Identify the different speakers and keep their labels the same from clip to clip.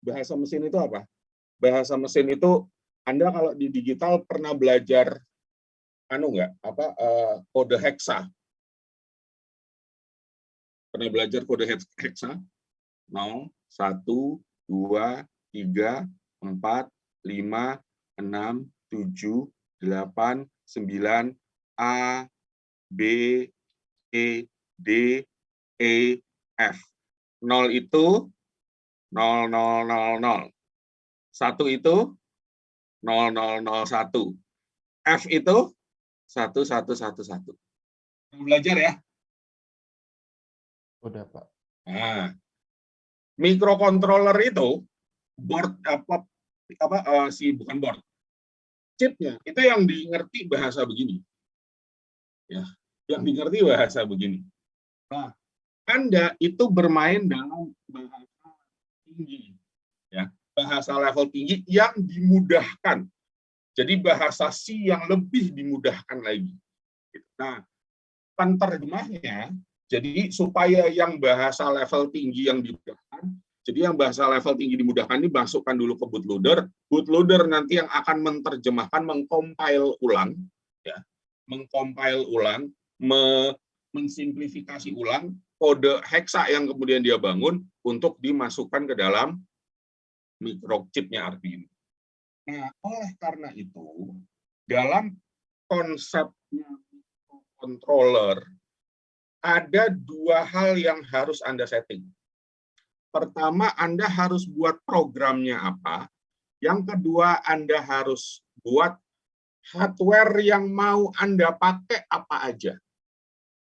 Speaker 1: bahasa mesin itu apa? Bahasa mesin itu Anda kalau di digital pernah belajar kode heksa. Pernah belajar kode heksa? 0, 1, 2, 3, 4, 5, 6, 7, 8, 9, A, B, E, D, E, F. 0 itu 0, 0, 0, 0. 1 itu 0, 0, 0, 1. F itu 1, 1, 1, 1. Belajar ya?
Speaker 2: Udah, Pak.
Speaker 1: Nah, mikrokontroler itu board bukan board, chipnya itu yang dimengerti bahasa begini, ya, yang dimengerti bahasa begini. Nah, Anda itu bermain dalam bahasa tinggi, ya, bahasa level tinggi yang dimudahkan. Jadi bahasa C yang lebih dimudahkan lagi. Nah, penerjemahnya, jadi supaya yang bahasa level tinggi yang dimudahkan, jadi yang bahasa level tinggi dimudahkan ini masukkan dulu ke bootloader nanti yang akan menerjemahkan, mengcompile ulang, ya, mengcompile ulang, mensimplifikasi ulang kode heksa yang kemudian dia bangun untuk dimasukkan ke dalam microchipnya Arduino. Nah, oleh karena itu, dalam konsepnya controller, ada dua hal yang harus Anda setting. Pertama, Anda harus buat programnya apa. Yang kedua, Anda harus buat hardware yang mau Anda pakai apa aja.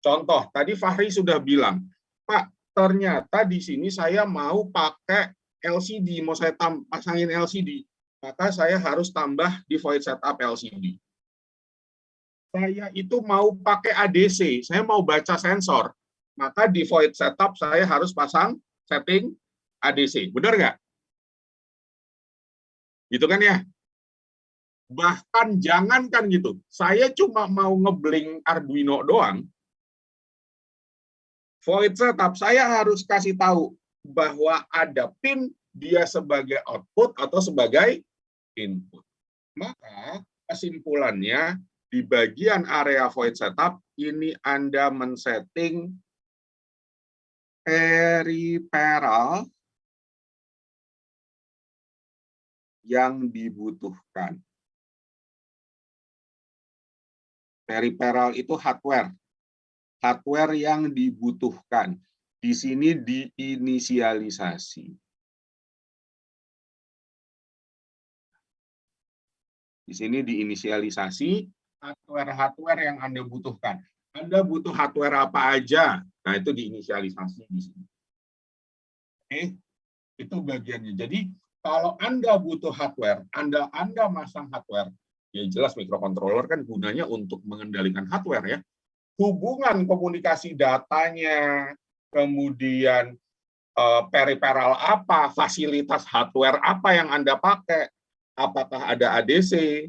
Speaker 1: Contoh, tadi Fahri sudah bilang, Pak, ternyata di sini saya mau pakai LCD, mau saya pasangin LCD. Maka saya harus tambah di void setup LCD. Saya itu mau pakai ADC, saya mau baca sensor, maka di void setup saya harus pasang setting ADC. Benar nggak? Gitu kan ya? Bahkan jangankan gitu, saya cuma mau ngeblink Arduino doang, void setup saya harus kasih tahu bahwa ada pin dia sebagai output atau sebagai input. Maka kesimpulannya di bagian area void setup ini Anda men-setting peripheral yang dibutuhkan. Peripheral itu hardware. Hardware yang dibutuhkan. Di sini diinisialisasi. Di sini diinisialisasi hardware yang Anda butuhkan. Anda butuh hardware apa aja? Nah, itu diinisialisasi di sini. Oke, itu bagiannya. Jadi, kalau Anda butuh hardware, Anda masang hardware, ya jelas mikrokontroler kan gunanya untuk mengendalikan hardware ya. Hubungan komunikasi datanya, kemudian peripheral apa, fasilitas hardware apa yang Anda pakai, apakah ada ADC,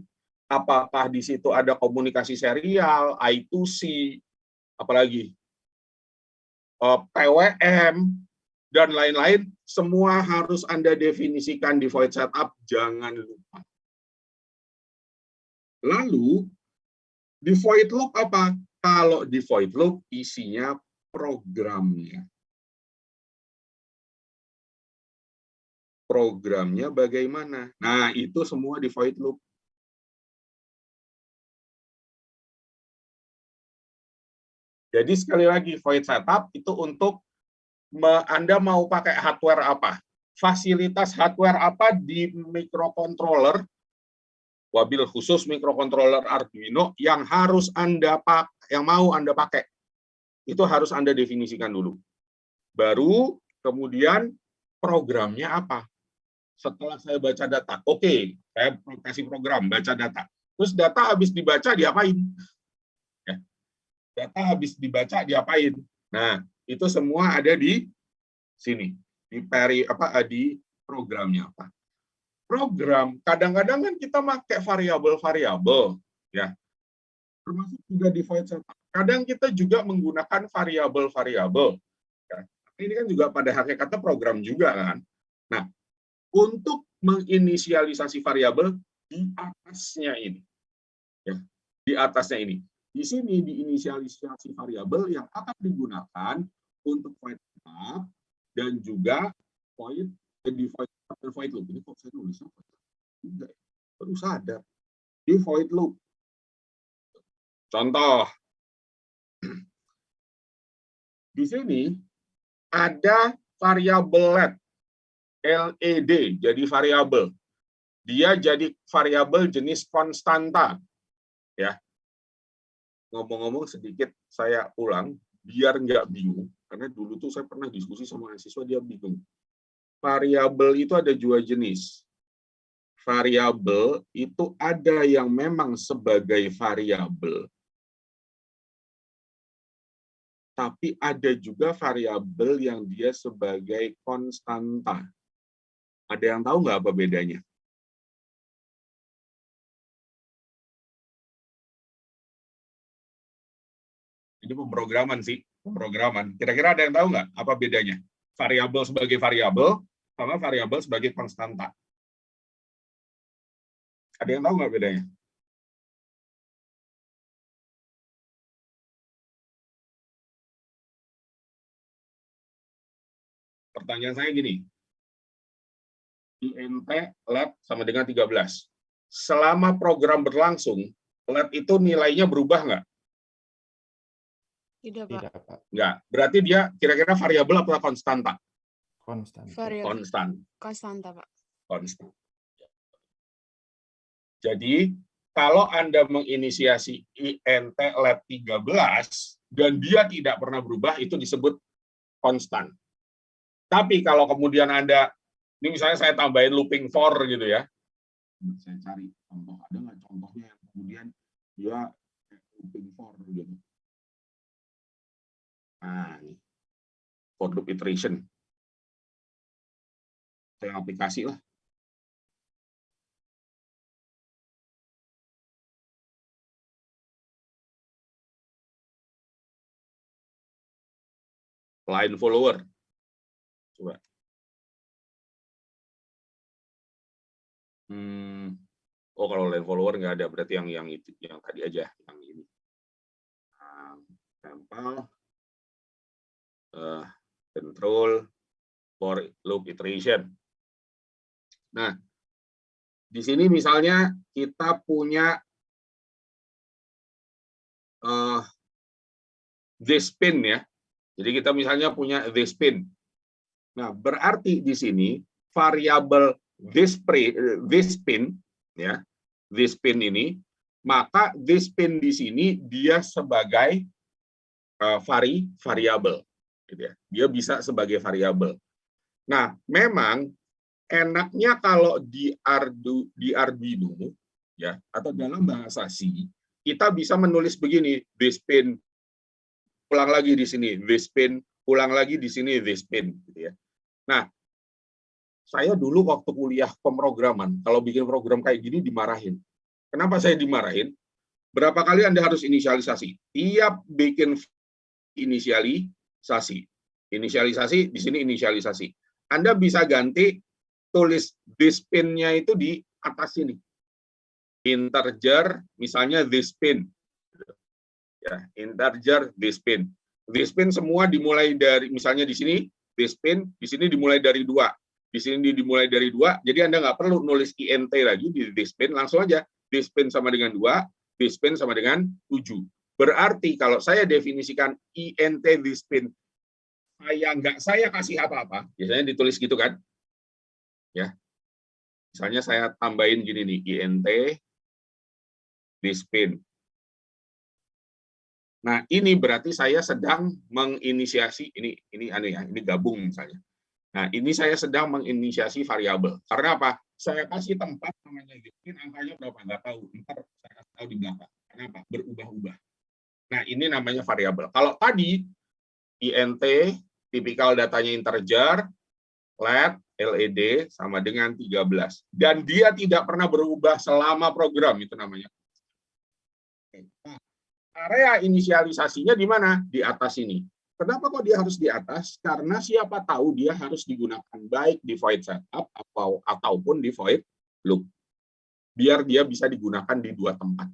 Speaker 1: apakah di situ ada komunikasi serial, I2C, apalagi PWM, dan lain-lain, semua harus Anda definisikan di void setup, jangan lupa. Lalu, di void loop apa? Kalau di void loop isinya programnya. Programnya bagaimana? Nah, itu semua di void loop. Jadi sekali lagi, void setup itu untuk Anda mau pakai hardware apa? Fasilitas hardware apa di microcontroller, wabil khusus microcontroller Arduino yang harus Anda pakai, yang mau Anda pakai. Itu harus Anda definisikan dulu. Baru kemudian programnya apa? Setelah saya baca data, oke, saya kasih program baca data. Terus data habis dibaca diapain? Ya. Data habis dibaca diapain? Nah, itu semua ada di sini. Di programnya apa? Program kadang-kadang kan kita pakai variabel-variabel, ya. Termasuk juga di void setup. Kadang kita juga menggunakan variabel-variabel. Ya. Ini kan juga pada hakikatnya program juga kan. Nah, untuk menginisialisasi variabel di atasnya ini. Ya, di atasnya ini. Di sini diinisialisasi variabel yang akan digunakan untuk void tab dan juga void di void loop. Ini kok saya nulisnya tidak, baru sadar. Di void loop. Contoh, di sini ada variabel LED jadi variabel. Dia jadi variabel jenis konstanta. Ya. Ngomong-ngomong sedikit saya ulang biar nggak bingung, karena dulu tuh saya pernah diskusi sama mahasiswa, dia bingung. Variabel itu ada dua jenis. Variabel itu ada yang memang sebagai variabel, tapi ada juga variabel yang dia sebagai konstanta. Ada yang tahu nggak apa bedanya? Ini pemrograman sih, pemrograman. Kira-kira ada yang tahu nggak apa bedanya? Variabel sebagai variabel sama variabel sebagai konstanta. Ada yang tahu nggak bedanya? Pertanyaan saya gini, INT LED sama dengan 13. Selama program berlangsung, LED itu nilainya berubah nggak?
Speaker 2: Tidak, Pak.
Speaker 1: Nggak. Berarti dia kira-kira variabel atau konstanta?
Speaker 3: Konstan.
Speaker 2: Konstanta, Pak.
Speaker 1: Konstan. Jadi, kalau Anda menginisiasi INT LED 13 dan dia tidak pernah berubah, itu disebut konstan. Tapi kalau kemudian Anda, ini misalnya saya tambahin looping for gitu ya, saya cari contoh, ada nggak contohnya yang kemudian dia looping for gitu. Nah, ini for loop iteration. Saya aplikasi lah. Line follower. Coba. Oh, kalau line follower nggak ada, berarti yang itu, yang tadi aja, yang ini. Sampel, control for loop iteration. Nah, di sini misalnya kita punya this pin ya. Jadi kita misalnya punya this pin. Nah, berarti di sini variabel this pin ya, this pin ini, maka this pin di sini dia sebagai variabel gitu ya. Dia bisa sebagai variabel. Nah, memang enaknya kalau di Arduino ya, atau dalam bahasa C, kita bisa menulis begini, this pin, ulang lagi di sini this pin, ulang lagi di sini this pin gitu ya. Nah, saya dulu waktu kuliah pemrograman, kalau bikin program kayak gini dimarahin. Kenapa saya dimarahin? Berapa kali Anda harus inisialisasi? Tiap bikin inisialisasi. Inisialisasi, di sini inisialisasi. Anda bisa ganti tulis this pin-nya itu di atas sini. Integer, misalnya this pin. Ya, integer this pin. This pin semua dimulai dari, misalnya di sini, this pin, di sini dimulai dari 2. Di sini dimulai dari 2, jadi Anda nggak perlu nulis INT lagi di this pin, langsung aja this pin sama dengan 2, this pin sama dengan 7. Berarti kalau saya definisikan INT this pin, saya kasih apa-apa, biasanya ditulis gitu kan, ya. Misalnya saya tambahin gini nih, INT this pin. Nah, ini berarti saya sedang menginisiasi, ini aneh ya, ini gabung misalnya. Nah, ini saya sedang menginisiasi variabel. Karena apa? Saya kasih tempat namanya this pin, angkanya berapa? Nggak tahu. Ntar saya kasih tahu di belakang. Kenapa? Berubah-ubah. Nah, ini namanya variabel. Kalau tadi, INT, tipikal datanya integer, LED sama dengan 13. Dan dia tidak pernah berubah selama program, itu namanya. Nah, area inisialisasinya di mana? Di atas ini. Kenapa kok dia harus di atas? Karena siapa tahu dia harus digunakan baik di void setup ataupun di void loop. Biar dia bisa digunakan di dua tempat.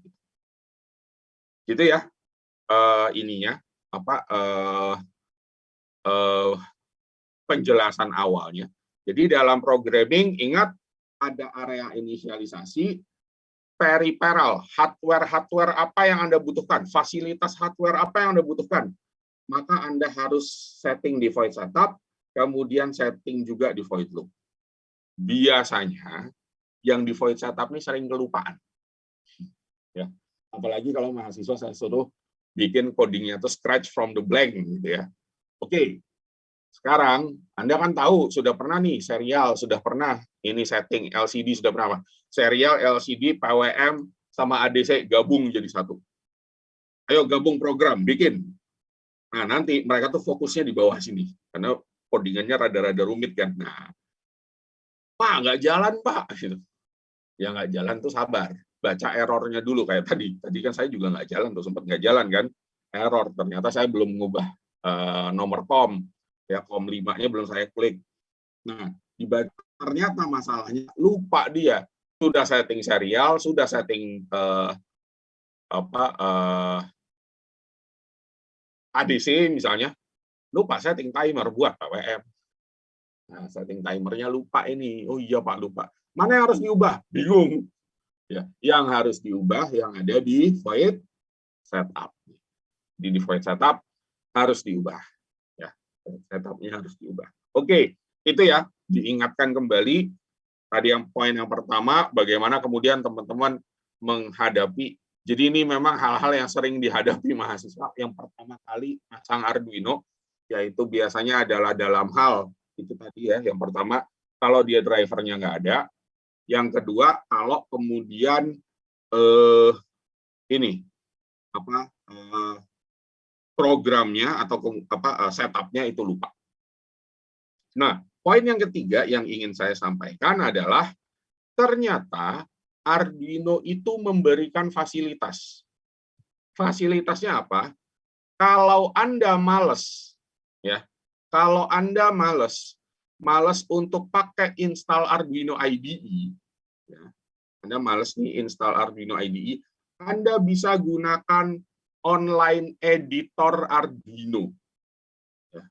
Speaker 1: Gitu ya. Ininya penjelasan awalnya. Jadi dalam programming ingat ada area inisialisasi, peripheral, hardware apa yang Anda butuhkan, fasilitas hardware apa yang Anda butuhkan. Maka Anda harus setting di void setup, kemudian setting juga di void loop. Biasanya yang di void setup ini sering kelupaan. Ya, apalagi kalau mahasiswa saya suruh bikin codingnya itu scratch from the blank gitu ya. Oke. Sekarang Anda kan tahu sudah pernah nih serial, sudah pernah ini setting LCD sudah pernah. Serial, LCD, PWM sama ADC gabung jadi satu. Ayo gabung program, bikin. Nah, nanti mereka tuh fokusnya di bawah sini, karena codingannya rada-rada rumit kan. Nah, Pak, nggak jalan, Pak. Ya nggak jalan tuh sabar. Baca errornya dulu, kayak tadi. Tadi kan saya juga nggak jalan tuh, sempat nggak jalan kan. Error, ternyata saya belum mengubah nomor COM. Ya, COM 5-nya belum saya klik. Nah, ternyata masalahnya lupa dia. Sudah setting serial, sudah setting ADC misalnya, lupa setting timer buat PWM. Nah, setting timernya lupa ini. Oh iya Pak, lupa. Mana yang harus diubah? Bingung. Ya, yang harus diubah yang ada di void setup. Di void setup harus diubah. Ya, setupnya harus diubah. Oke, itu ya diingatkan kembali. Tadi yang poin yang pertama, bagaimana kemudian teman-teman menghadapi. Jadi ini memang hal-hal yang sering dihadapi mahasiswa. Yang pertama kali pasang Arduino, yaitu biasanya adalah dalam hal itu tadi ya. Yang pertama, kalau dia drivernya nggak ada. Yang kedua, kalau kemudian programnya atau setupnya itu lupa. Nah, poin yang ketiga yang ingin saya sampaikan adalah ternyata Arduino itu memberikan fasilitas. Fasilitasnya apa? Kalau Anda males, ya, kalau Anda males untuk pakai install Arduino IDE, ya, Anda males nih install Arduino IDE, Anda bisa gunakan online editor Arduino. Ya.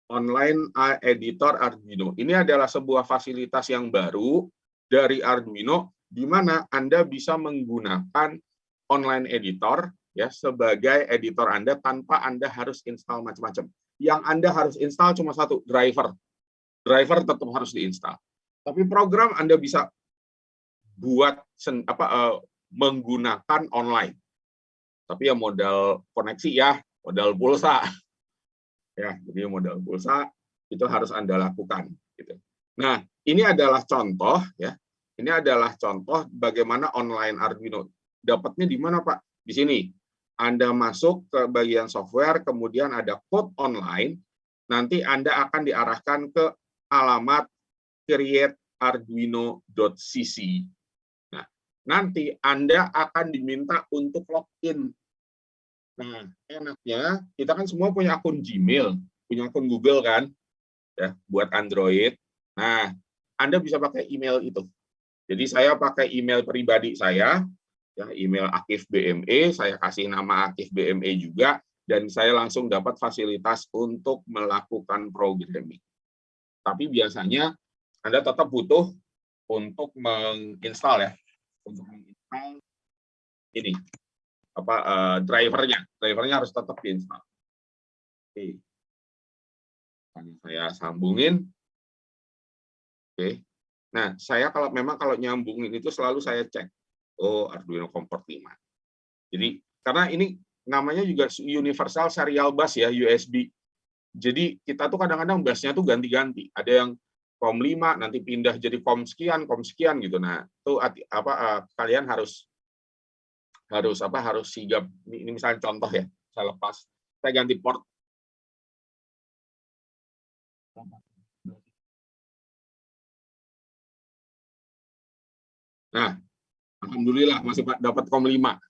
Speaker 1: Online editor Arduino. Ini adalah sebuah fasilitas yang baru dari Arduino, di mana Anda bisa menggunakan online editor ya sebagai editor Anda tanpa Anda harus install macam-macam. Yang Anda harus install cuma satu, driver. Driver tetap harus diinstal. Tapi program Anda bisa buat menggunakan online. Tapi ya modal koneksi ya, modal pulsa. Ya, jadi modal pulsa itu harus Anda lakukan gitu. Nah, ini adalah contoh ya. Ini adalah contoh bagaimana online Arduino. Dapatnya di mana, Pak? Di sini. Anda masuk ke bagian software, kemudian ada code online, nanti Anda akan diarahkan ke alamat createarduino.cc. Nah, nanti Anda akan diminta untuk login. Nah, enaknya kita kan semua punya akun Gmail, punya akun Google kan, ya, buat Android. Nah, Anda bisa pakai email itu. Jadi saya pakai email pribadi saya, ya, email Akif BME, saya kasih nama Akif BME juga, dan saya langsung dapat fasilitas untuk melakukan programming. Tapi biasanya Anda tetap butuh untuk menginstal ya, untuk menginstal ini drivernya harus tetap diinstal. Oke, saya sambungin. Oke. Nah, saya kalau nyambungin itu selalu saya cek. Oh, Arduino Comport 5. Jadi, karena ini namanya juga Universal Serial Bus ya, USB. Jadi, kita tuh kadang-kadang busnya tuh ganti-ganti. Ada yang COM 5, nanti pindah jadi COM sekian gitu. Nah, itu kalian harus sigap. Ini misalnya contoh ya, saya lepas. Saya ganti port. Nah, alhamdulillah masih dapat COM 5.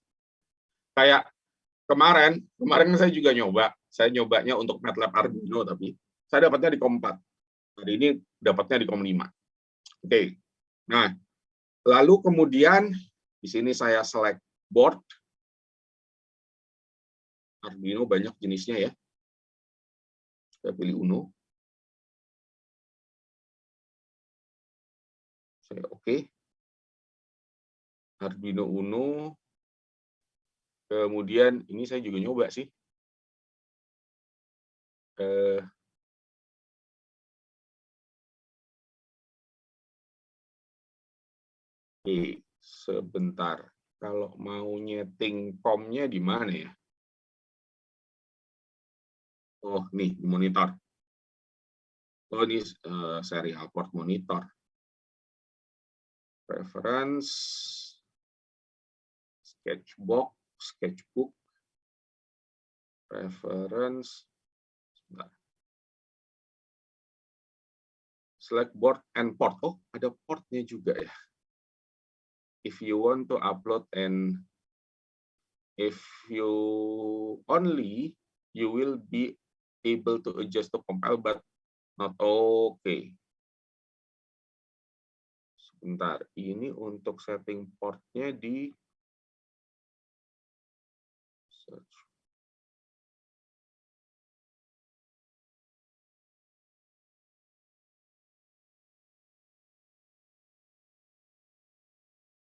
Speaker 1: Kayak kemarin saya juga nyoba Saya nyobanya untuk MATLAB Arduino, tapi saya dapatnya di COM 4. Hari ini dapatnya di COM 5. Oke. Nah, lalu kemudian di sini saya select board. Arduino banyak jenisnya ya. Saya pilih Uno. Saya oke. Arduino Uno. Kemudian ini saya juga nyoba sih. Oke, sebentar. Kalau mau nyeting COM-nya di mana ya? Oh, nih, di monitor. Oh, ini serial port monitor. Preference, sketchbook, preference, sebentar. Select board and port. Oh, ada portnya juga ya. If you want to upload and if you only, you will be able to adjust to compile, but not okay. Sebentar, ini untuk setting portnya di search.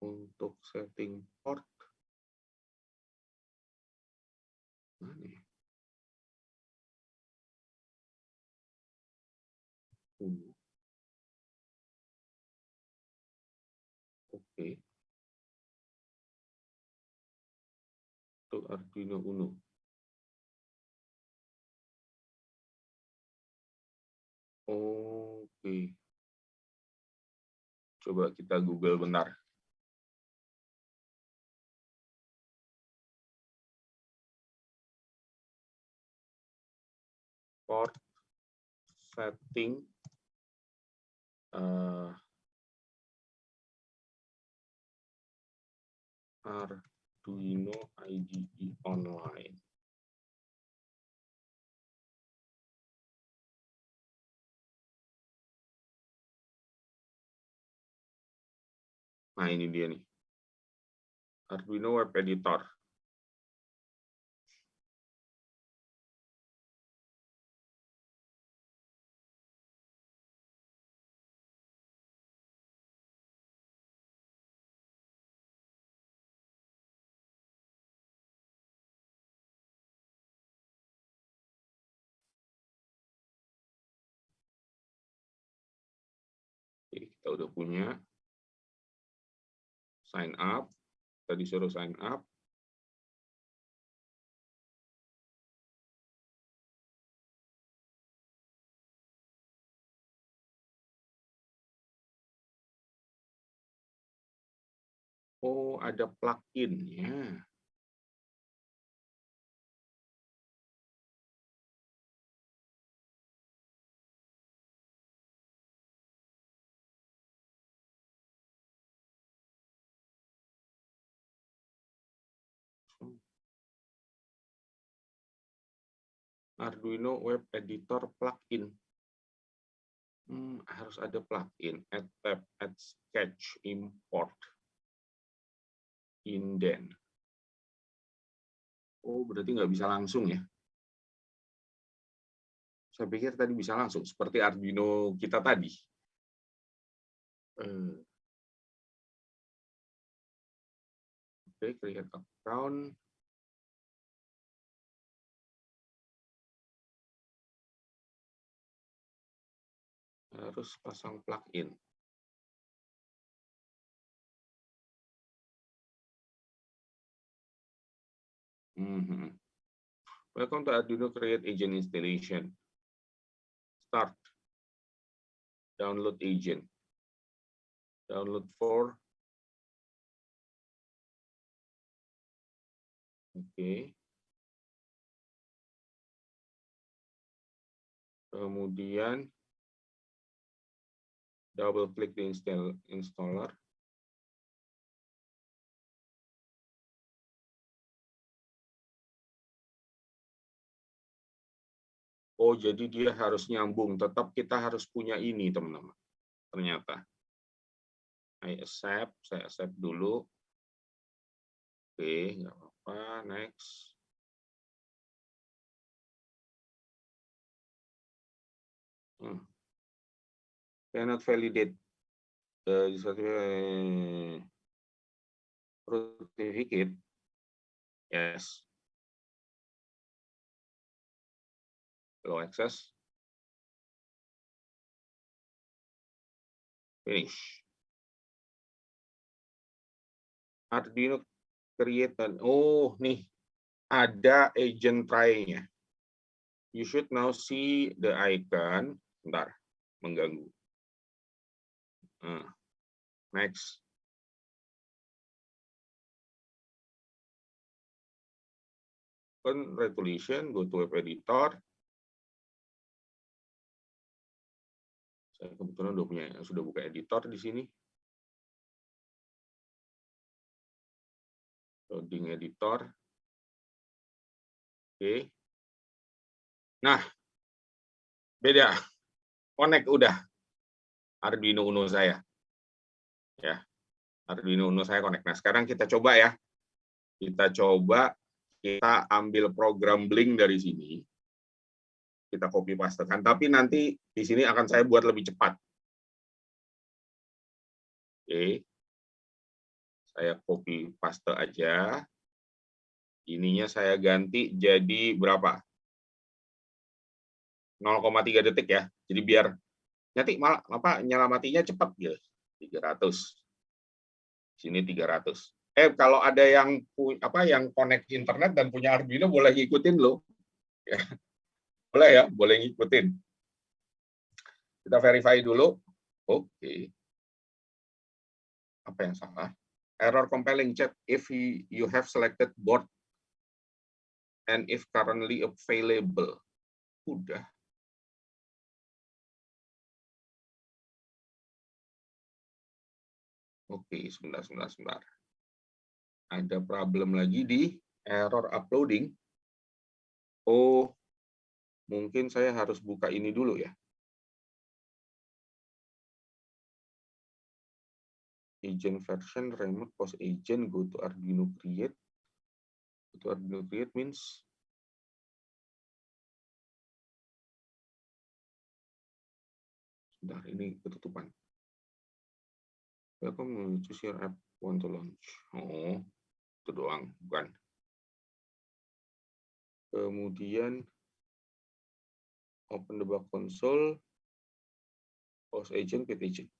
Speaker 1: Untuk setting port mana ya? Oke. Untuk Arduino Uno. Oke. Coba kita Google bentar. Port setting Arduino IDE online. Nah, ini dia nih. Arduino Web Editor. Jadi kita udah punya. Sign up. Kita disuruh sign up. Oh, ada plugin-nya. Arduino Web Editor plugin. Harus ada plugin. Add tab, add sketch, import, indent. Oh, berarti nggak bisa langsung ya? Saya pikir tadi bisa langsung, seperti Arduino kita tadi. Oke, create account. Harus pasang plugin. Welcome to Arduino Create Agent Installation. Start. Download agent. Download for. Oke. Kemudian double klik di installer. Oh, jadi dia harus nyambung. Tetap kita harus punya ini, teman-teman. Ternyata. I accept. Saya accept dulu. Oke, nggak apa-apa. Next. Cannot validate the certificate. Yes. Low access. Finish. Arduino create. Oh, nih. Ada agent try-nya. You should now see the icon. Bentar, mengganggu. Next. Open resolution, go to web editor. Saya kebetulan sudah buka editor di sini. Loading editor. Oke. Nah, beda. Connect udah. Arduino Uno saya. Ya. Arduino Uno saya connect. Nah, sekarang kita coba ya. Kita ambil program Blink dari sini. Kita copy pastekan, tapi nanti di sini akan saya buat lebih cepat. Oke. Saya copy paste aja. Ininya saya ganti jadi berapa? 0,3 detik ya. Jadi biar nanti nyala matinya cepat gitu. 300. Sini 300. Kalau ada yang connect internet dan punya Arduino boleh ngikutin loh. Ya. Boleh ya, boleh ngikutin. Kita verify dulu. Oke. Apa yang salah? Error compiling, check if you have selected board and if currently available. Udah. Oke, sebentar. Ada problem lagi di error uploading. Oh, mungkin saya harus buka ini dulu ya. Agent version, remote post agent, go to Arduino create. Go to Arduino create means sebentar, ini ketutupan. Welcome to your app want to launch. Oh, itu doang, bukan. Kemudian open the bug console, post agent, pit agent.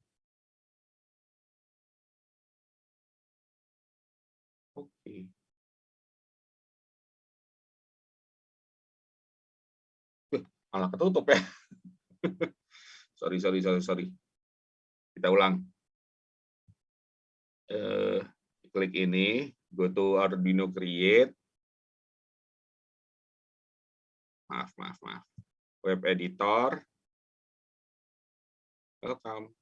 Speaker 1: Oke. Malah ketutup ya. Sorry. Kita ulang. Klik ini, go to Arduino create. Maaf. Web editor. Welcome.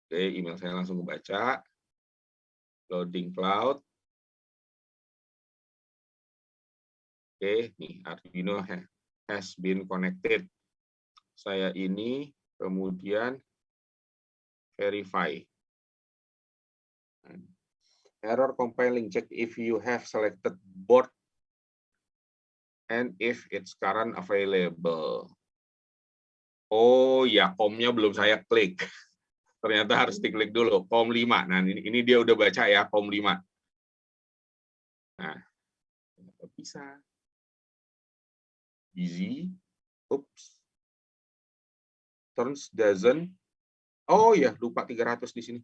Speaker 1: Oke, email saya langsung kebaca. Loading cloud. Oke, nih Arduino has been connected. Saya ini kemudian verify. Error compiling, check if you have selected board and if it's current available. Oh ya, COM-nya belum saya klik. Ternyata harus diklik dulu, COM5. Nah, ini dia udah baca ya, COM5. Nah, bisa. Easy. Oops. Turns doesn't. Oh ya, lupa 300 di sini.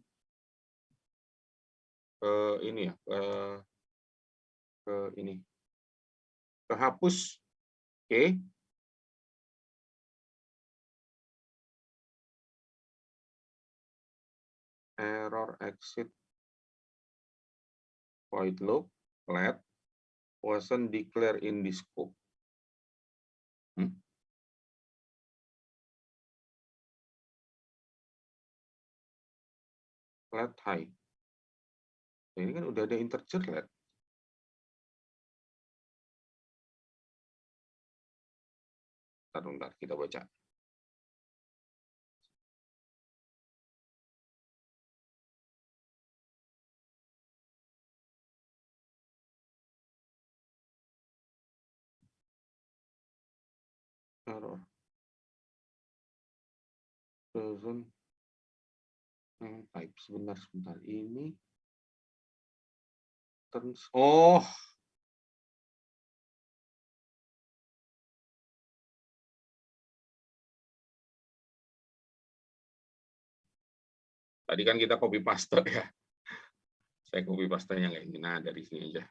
Speaker 1: Ini ya, ini. Kehapus. Oke. Error exit void loop let wasn't declared in the scope. Let high. Ini kan udah ada integer let. Bentar, kita baca. Type sebentar ini terms. Oh, tadi kan kita copy paste ya. Saya copy pastenya nggak ini. Nah, dari sini aja.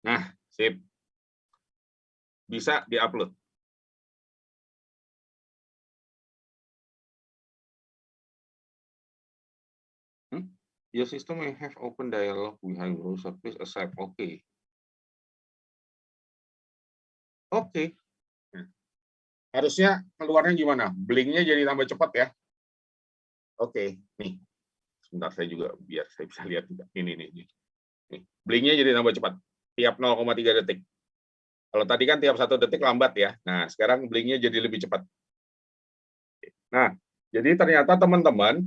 Speaker 1: Nah, sip. Bisa diupload. Your system may have open dialog behind browser. Please accept. Oke. Oke. Nah, harusnya keluarnya gimana? Blinknya jadi tambah cepat ya. Oke, nih. Sebentar saya juga biar saya bisa lihat juga. Ini. Nih. Blinknya jadi tambah cepat. Tiap 0,3 detik. Kalau tadi kan tiap 1 detik lambat ya. Nah, sekarang blinknya jadi lebih cepat. Nah, jadi ternyata teman-teman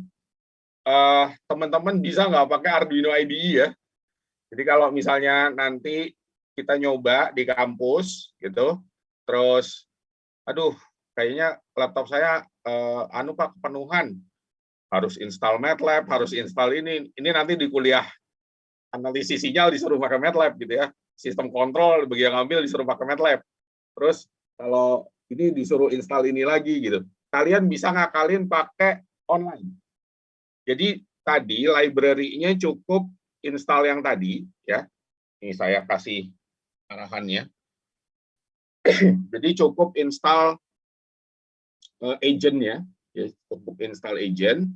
Speaker 1: bisa nggak pakai Arduino IDE ya. Jadi kalau misalnya nanti kita nyoba di kampus gitu, terus aduh kayaknya laptop saya Pak kepenuhan, harus install MATLAB, harus install ini nanti di kuliah analisis sinyal disuruh pakai MATLAB gitu ya, sistem kontrol bagi yang ngambil disuruh pakai MATLAB, terus kalau ini disuruh install ini lagi gitu, kalian bisa ngakalin pakai online. Jadi tadi library-nya cukup install yang tadi ya, ini saya kasih arahannya. Jadi cukup install agent-nya, ya, cukup install agent.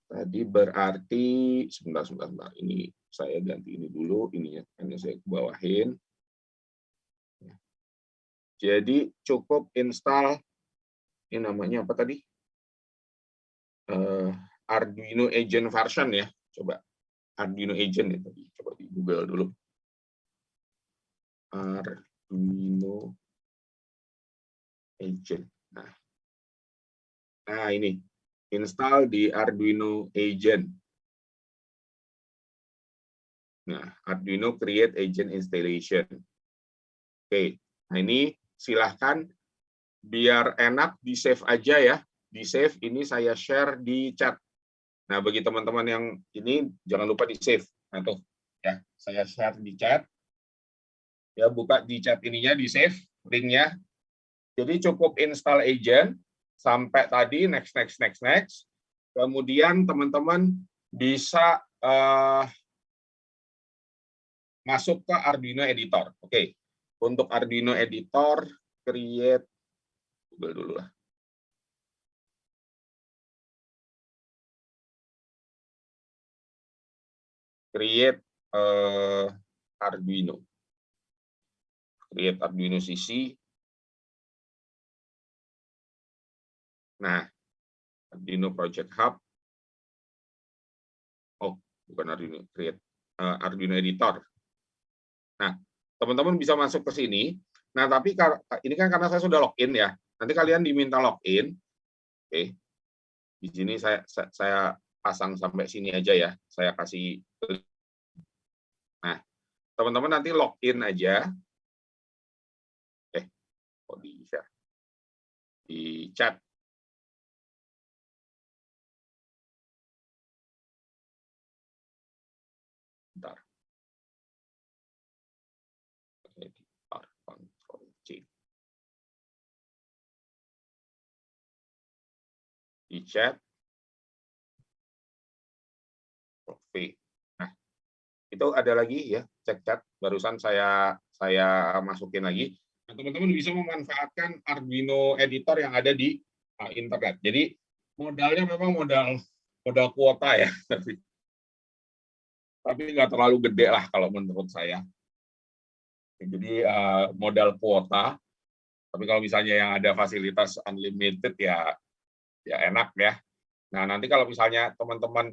Speaker 1: Tadi berarti sebentar. Ini saya ganti ini dulu, ininya hanya saya bawahin. Jadi cukup install ini namanya apa tadi? Arduino Agent version ya. Coba Arduino Agent ya tadi. Coba di Google dulu. Arduino Agent. Nah ini install di Arduino Agent. Nah, Arduino Create Agent Installation. Oke, nah ini silahkan biar enak di save aja ya. Di save ini saya share di chat. Nah, bagi teman-teman yang ini jangan lupa di save. Nah tuh ya, saya share di chat. Ya, buka di chat ininya di save linknya. Jadi cukup install agent sampai tadi next. Kemudian teman-teman bisa masuk ke Arduino Editor. Oke, untuk Arduino Editor, create Google dulu lah. Create Arduino. Create Arduino CC. Nah, Arduino Project Hub. Oh, bukan Arduino, create Arduino Editor. Nah, teman-teman bisa masuk ke sini. Nah, tapi ini kan karena saya sudah login ya. Nanti kalian diminta login. Oke. Di sini saya pasang sampai sini aja ya. Saya kasih. Nah, teman-teman nanti login aja. Kok bisa? Di chat. Bentar. Di chat. Oke. Nah, itu ada lagi ya, cek chat. Barusan saya masukin lagi. Nah, teman-teman bisa memanfaatkan Arduino Editor yang ada di internet. Jadi modalnya memang modal kuota ya, tapi nggak terlalu gede lah kalau menurut saya. Jadi modal kuota. Tapi kalau misalnya yang ada fasilitas unlimited ya enak ya. Nah, nanti kalau misalnya teman-teman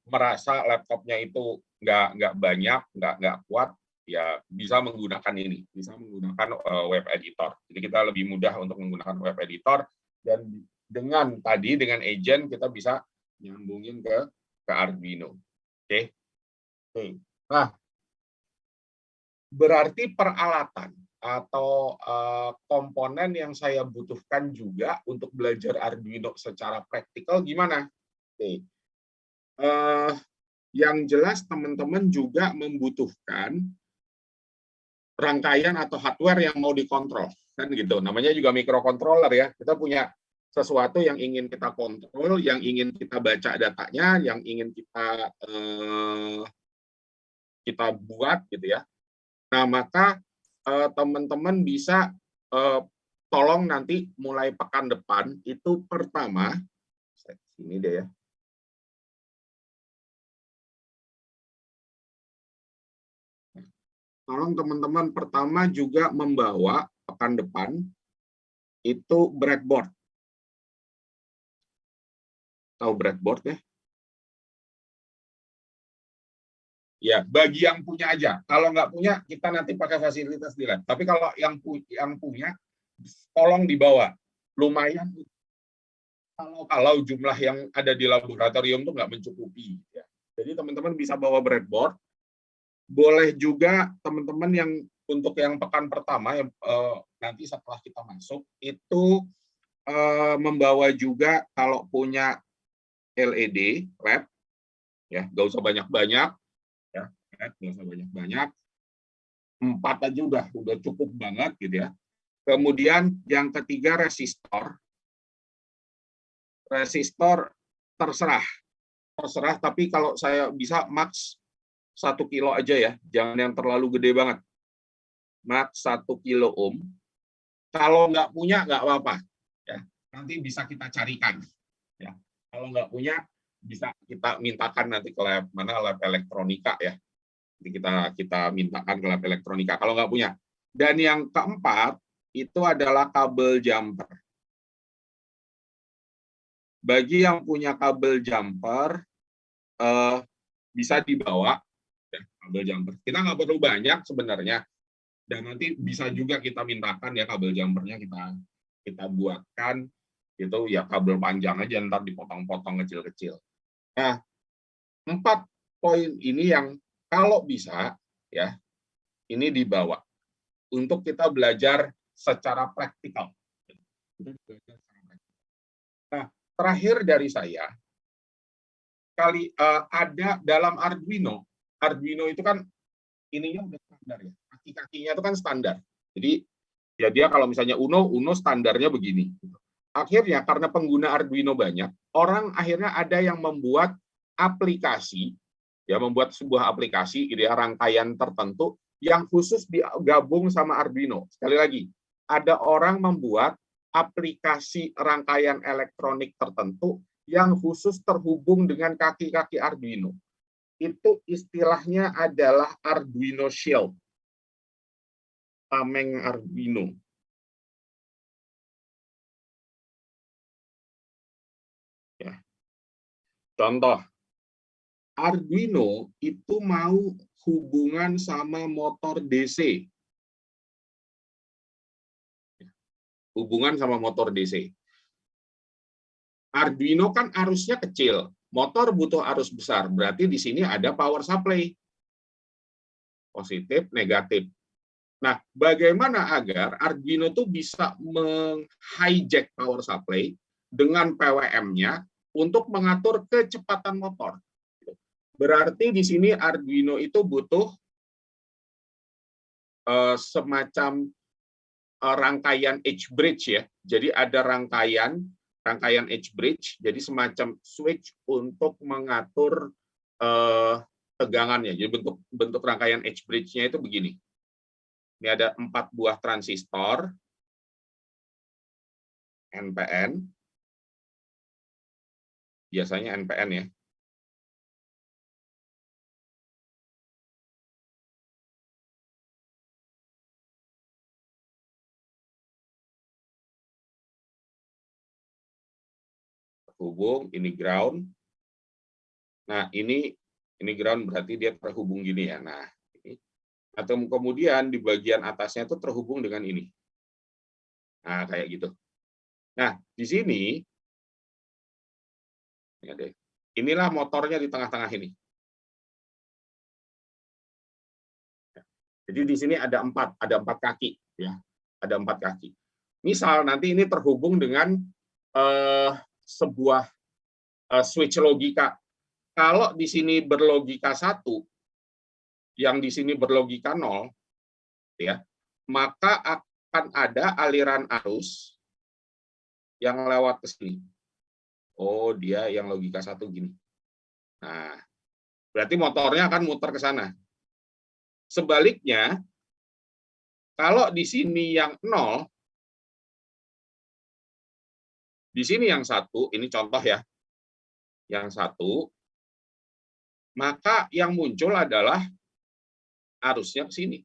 Speaker 1: merasa laptopnya itu nggak banyak, nggak kuat, ya bisa menggunakan ini, bisa menggunakan web editor. Jadi kita lebih mudah untuk menggunakan web editor, dan dengan agent kita bisa nyambungin ke Arduino. Oke. Nah, berarti peralatan atau komponen yang saya butuhkan juga untuk belajar Arduino secara praktikal gimana? Oke. Yang jelas teman-teman juga membutuhkan rangkaian atau hardware yang mau dikontrol, kan gitu. Namanya juga microcontroller ya. Kita punya sesuatu yang ingin kita kontrol, yang ingin kita baca datanya, yang ingin kita buat gitu ya. Nah, maka teman-teman bisa tolong nanti mulai pekan depan itu pertama, ini deh ya. Tolong teman-teman pertama juga membawa pekan depan itu breadboard. Tahu breadboard ya? Ya, bagi yang punya aja. Kalau nggak punya, kita nanti pakai fasilitas di lab. Tapi kalau yang punya, tolong dibawa. Lumayan. Kalau jumlah yang ada di laboratorium itu nggak mencukupi. Ya. Jadi teman-teman bisa bawa breadboard. Boleh juga teman-teman yang untuk yang pekan pertama yang nanti setelah kita masuk itu membawa juga kalau punya LED LED ya, nggak usah banyak-banyak ya, nggak usah banyak-banyak, 4 aja udah cukup banget gitu ya. Kemudian yang ketiga resistor terserah tapi kalau saya bisa max 1 kilo aja ya, jangan yang terlalu gede banget. Max 1 kilo ohm. Kalau nggak punya nggak apa-apa ya, nanti bisa kita carikan ya. Kalau nggak punya bisa kita mintakan nanti ke lab elektronika ya. Jadi kita mintakan ke lab elektronika kalau nggak punya. Dan yang keempat itu adalah kabel jumper. Bagi yang punya kabel jumper bisa dibawa ya, kabel jumper. Kita nggak perlu banyak sebenarnya, dan nanti bisa juga kita mintakan ya kabel jumpernya kita buatkan itu ya kabel panjang aja, ntar dipotong-potong kecil-kecil. Nah, 4 poin ini yang kalau bisa ya ini dibawa untuk kita belajar secara praktikal. Nah, terakhir dari saya, ada dalam Arduino itu kan ininya udah standar ya, kaki-kakinya itu kan standar. Jadi ya dia kalau misalnya Uno standarnya begini. Akhirnya karena pengguna Arduino banyak, orang akhirnya ada yang membuat aplikasi, ya membuat sebuah aplikasi gitu ya, rangkaian tertentu yang khusus digabung sama Arduino. Sekali lagi, ada orang membuat aplikasi rangkaian elektronik tertentu yang khusus terhubung dengan kaki-kaki Arduino. Itu istilahnya adalah Arduino Shield. Tameng Arduino. Ya. Contoh, Arduino itu mau hubungan sama motor DC. Hubungan sama motor DC. Arduino kan arusnya kecil, motor butuh arus besar, berarti di sini ada power supply. Positif, negatif. Nah, bagaimana agar Arduino itu bisa meng-hijack power supply dengan PWM-nya untuk mengatur kecepatan motor. Berarti di sini Arduino itu butuh semacam rangkaian H-bridge ya. Jadi ada rangkaian H-bridge, jadi semacam switch untuk mengatur tegangannya. Jadi bentuk rangkaian H-bridge-nya itu begini. Ini ada 4 buah transistor NPN. Biasanya NPN ya. Hubung, ini ground. Nah, ini ground berarti dia terhubung gini ya. Nah, ini. Atau kemudian di bagian atasnya itu terhubung dengan ini. Nah, kayak gitu. Nah, di sini ya deh. Inilah motornya di tengah-tengah ini. Jadi di sini ada empat kaki ya. Ada 4 kaki. Misal nanti ini terhubung dengan sebuah switch logika. Kalau di sini berlogika 1, yang di sini berlogika 0, ya, maka akan ada aliran arus yang lewat ke sini. Oh, dia yang logika 1 gini. Nah, berarti motornya akan muter ke sana. Sebaliknya, kalau di sini yang 0, di sini yang 1, ini contoh ya, yang 1, maka yang muncul adalah arusnya ke sini.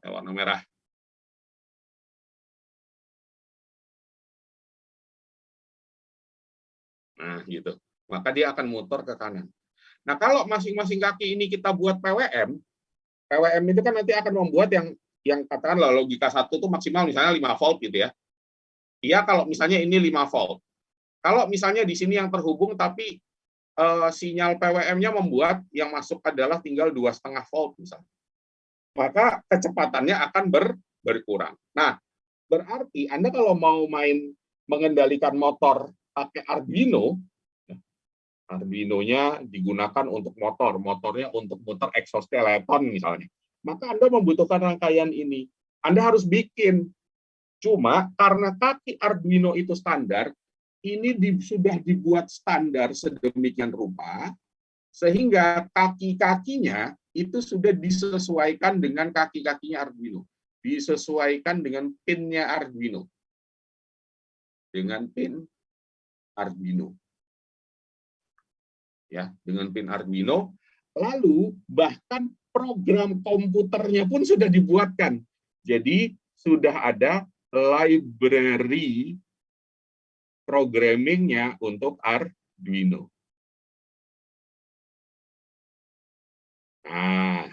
Speaker 1: Warna merah. Nah, gitu. Maka dia akan muter ke kanan. Nah, kalau masing-masing kaki ini kita buat PWM itu kan nanti akan membuat yang katakanlah logika 1 itu maksimal misalnya 5 volt gitu ya. Iya, kalau misalnya ini 5 volt. Kalau misalnya di sini yang terhubung tapi sinyal PWM-nya membuat yang masuk adalah tinggal 2,5 volt misalnya, maka kecepatannya akan berkurang. Nah, berarti Anda kalau mau mengendalikan motor pakai Arduino, Arduino-nya digunakan untuk motornya untuk muter exoskeleton misalnya, maka Anda membutuhkan rangkaian ini. Anda harus bikin. Cuma karena kaki Arduino itu standar, ini sudah dibuat standar sedemikian rupa, sehingga kaki-kakinya itu sudah disesuaikan dengan kaki-kakinya Arduino. Disesuaikan dengan pin-nya Arduino. Dengan pin Arduino. Ya, dengan pin Arduino. Lalu bahkan program komputernya pun sudah dibuatkan. Jadi sudah ada library programmingnya untuk Arduino. Nah,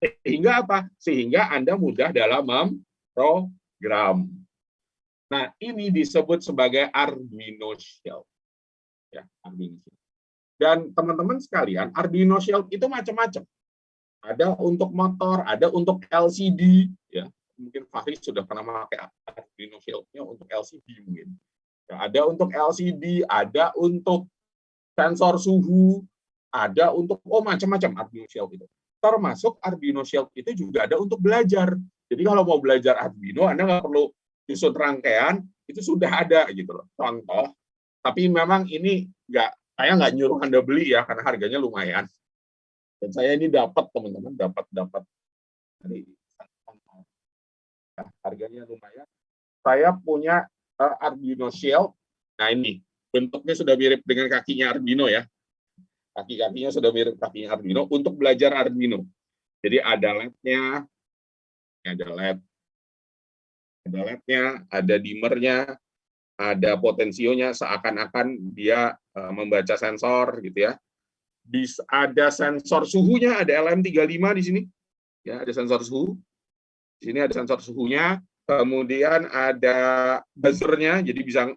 Speaker 1: sehingga apa? Sehingga Anda mudah dalam memprogram. Nah, ini disebut sebagai Arduino Shield. Ya, Arduino Shield. Dan teman-teman sekalian, Arduino Shield itu macam-macam. Ada untuk motor, ada untuk LCD, ya. Mungkin Fahri sudah pernah memakai Arduino Shield-nya untuk LCD mungkin. Ya, ada untuk LCD, ada untuk sensor suhu, ada untuk macam-macam Arduino Shield itu. Termasuk Arduino Shield itu juga ada untuk belajar. Jadi kalau mau belajar Arduino, Anda nggak perlu susun rangkaian, itu sudah ada gitu loh. Contoh, tapi memang ini saya nggak nyuruh Anda beli ya, karena harganya lumayan. Dan saya ini dapat teman-teman, dapat dari harganya lumayan. Saya punya Arduino Shield. Nah, ini bentuknya sudah mirip dengan kakinya Arduino ya. Kaki-kakinya sudah mirip kakinya Arduino untuk belajar Arduino. Jadi ada LED-nya, ada dimmernya, ada potensionya, seakan-akan dia membaca sensor gitu ya. Ada sensor suhunya, ada LM35 di sini. Ya, ada sensor suhu. Di sini ada sensor suhunya, kemudian ada buzzernya, jadi bisa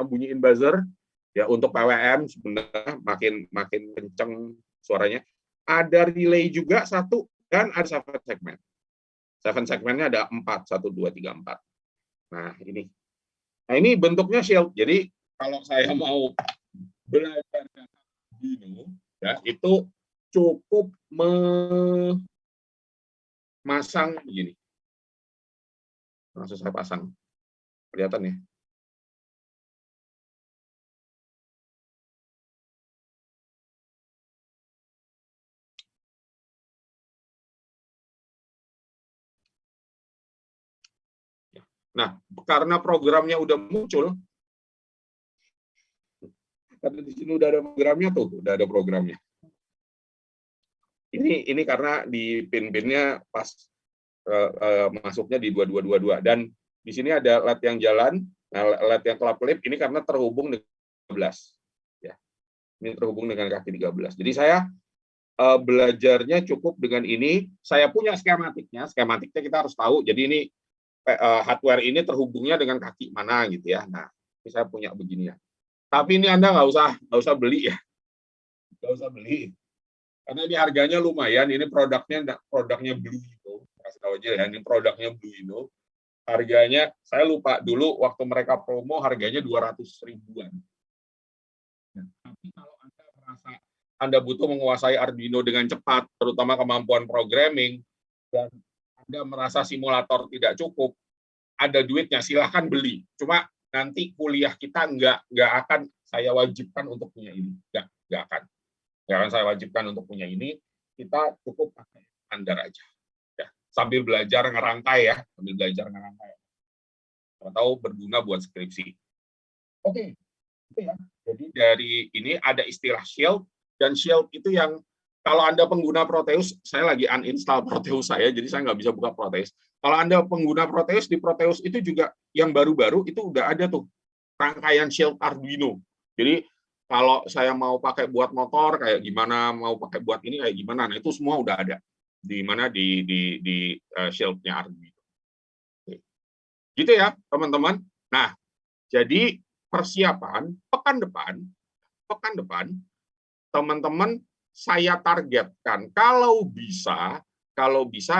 Speaker 1: bunyiin buzzer. Ya, untuk PWM sebenarnya makin kenceng suaranya. Ada relay juga 1 dan ada 7 segmen. 7 segmennya ada 4, 1, 2, 3, 4. Nah, ini. Nah, ini bentuknya shield. Jadi kalau saya mau belajar Arduino, ya, itu cukup memasang begini. Langsung saya pasang. Kelihatan ya? Nah, karena programnya udah muncul, karena di sini udah ada programnya tuh, udah ada programnya. Ini karena di pin-pinnya pas masuknya di 2222 dan di sini ada LED yang jalan, nah LED yang kelap-kelip ini karena terhubung Ya. Ini terhubung dengan kaki 13. Jadi saya belajarnya cukup dengan ini. Saya punya skematiknya. Skematiknya kita harus tahu. Jadi ini hardware ini terhubungnya dengan kaki mana gitu ya. Nah, ini saya punya begini ya. Tapi ini Anda nggak usah beli ya. Nggak usah beli. Karena ini harganya lumayan. Ini produknya Blue itu. Kasih tahu aja ya. Ini produknya Blue itu. Harganya saya lupa dulu waktu mereka promo harganya 200 ribuan. Tapi kalau Anda merasa Anda butuh menguasai Arduino dengan cepat, terutama kemampuan programming, dan Anda merasa simulator tidak cukup, ada duitnya, silahkan beli. Cuma nanti kuliah kita nggak akan saya wajibkan untuk punya ini. Nggak akan. Nggak akan saya wajibkan untuk punya ini. Kita cukup pakai standar aja. Ya, sambil belajar ngerangkai ya. Sambil belajar ngerangkai. Atau berguna buat skripsi. Oke. Itu ya. Jadi dari ini ada istilah shield, dan shield itu yang kalau Anda pengguna Proteus, saya lagi uninstall Proteus saya, jadi saya nggak bisa buka Proteus. Kalau Anda pengguna Proteus, di Proteus itu juga yang baru-baru itu udah ada tuh rangkaian shield Arduino. Jadi kalau saya mau pakai buat motor kayak gimana, mau pakai buat ini kayak gimana, nah itu semua udah ada di mana di shield-nya Arduino. Oke. Gitu ya teman-teman. Nah, jadi persiapan pekan depan teman-teman saya targetkan kalau bisa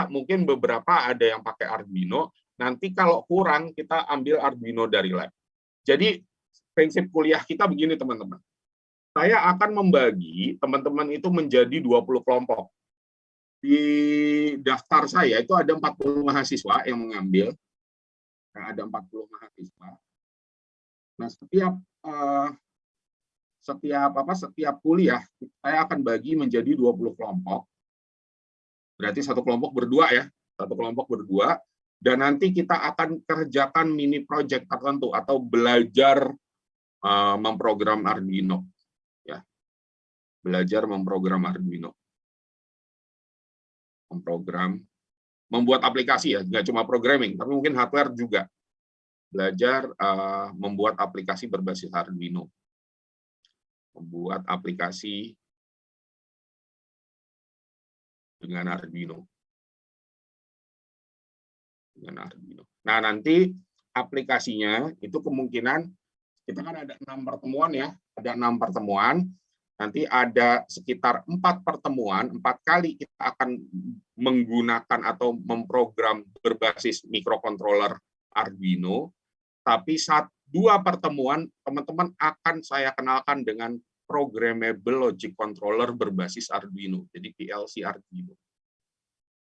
Speaker 1: mungkin beberapa ada yang pakai Arduino, nanti kalau kurang kita ambil Arduino dari lab. Jadi prinsip kuliah kita begini teman-teman. Saya akan membagi teman-teman itu menjadi 20 kelompok. Di daftar saya itu ada 40 mahasiswa yang mengambil. Nah, ada 40 mahasiswa. Nah, setiap kuliah saya akan bagi menjadi 20 kelompok. Berarti satu kelompok berdua ya, dan nanti kita akan kerjakan mini project tertentu atau belajar memprogram Arduino ya. Belajar memprogram Arduino. Membuat aplikasi ya, nggak cuma programming, tapi mungkin hardware juga. Belajar membuat aplikasi berbasis Arduino. Membuat aplikasi dengan Arduino. Nah, nanti aplikasinya itu kemungkinan kita kan ada 6 pertemuan ya, ada 6 pertemuan. Nanti ada sekitar 4 pertemuan, 4 kali kita akan menggunakan atau memprogram berbasis microcontroller Arduino. Tapi 2 pertemuan teman-teman akan saya kenalkan dengan programmable logic controller berbasis Arduino, jadi PLC Arduino.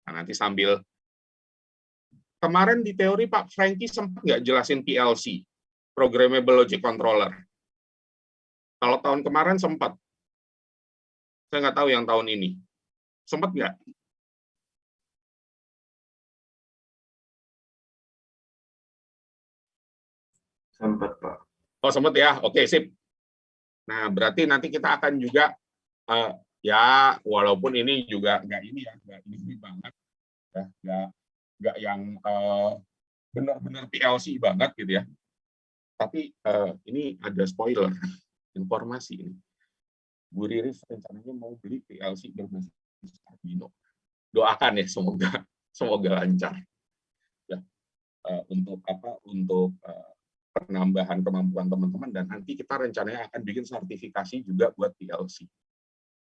Speaker 1: Nah, nanti sambil kemarin di teori Pak Franky sempat nggak jelasin PLC, programmable logic controller. Kalau tahun kemarin sempat, saya nggak tahu yang tahun ini sempat nggak?
Speaker 2: Sempat Pak.
Speaker 1: Oh sempat ya, oke sip. Nah, berarti nanti kita akan juga ya walaupun ini juga nggak ini banget ya, nggak yang benar-benar PLC banget gitu ya. Tapi ini ada spoiler informasi ini. Bu Riris rencananya mau beli PLC berbasis Arduino. Doakan ya semoga lancar. Ya, untuk penambahan kemampuan teman-teman, dan nanti kita rencananya akan bikin sertifikasi juga buat PLC.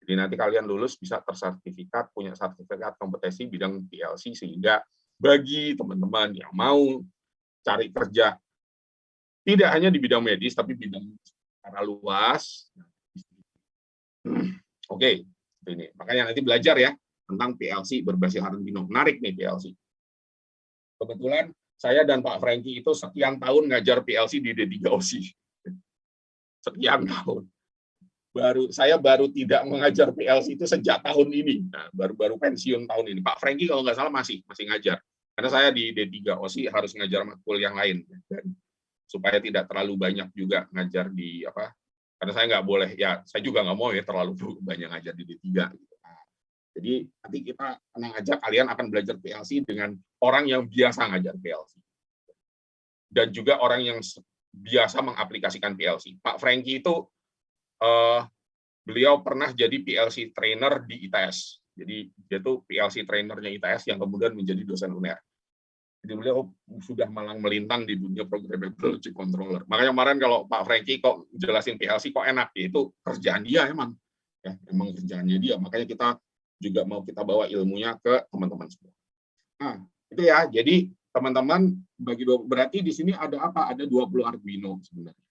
Speaker 1: Jadi nanti kalian lulus bisa tersertifikat, punya sertifikat kompetensi bidang PLC, sehingga bagi teman-teman yang mau cari kerja tidak hanya di bidang medis tapi bidang secara luas. Oke, ini makanya nanti belajar ya tentang PLC berbasis Arduino. Menarik nih PLC. Kebetulan saya dan Pak Franky itu sekian tahun ngajar PLC di D3 OSI. Sekian tahun. Saya baru tidak mengajar PLC itu sejak tahun ini. Nah, baru pensiun tahun ini. Pak Franky kalau nggak salah masih ngajar. Karena saya di D3 OSI harus ngajar matkul yang lain. Dan supaya tidak terlalu banyak juga ngajar di karena saya nggak boleh, ya saya juga nggak mau ya terlalu banyak ngajar di D3. Gitu. Jadi nanti kita tenang aja, kalian akan belajar PLC dengan orang yang biasa ngajar PLC. Dan juga orang yang biasa mengaplikasikan PLC. Pak Franky itu beliau pernah jadi PLC trainer di ITS. Jadi dia tuh PLC trainernya ITS yang kemudian menjadi dosen UNER. Jadi beliau sudah malang melintang di dunia programmable logic controller. Makanya kemarin kalau Pak Franky kok jelasin PLC kok enak, ya itu kerjaan dia emang. Ya, emang kerjaannya dia. Makanya kita juga mau kita bawa ilmunya ke teman-teman semua. Nah, itu ya. Jadi teman-teman berarti di sini ada apa? Ada 20 Arduino sebenarnya.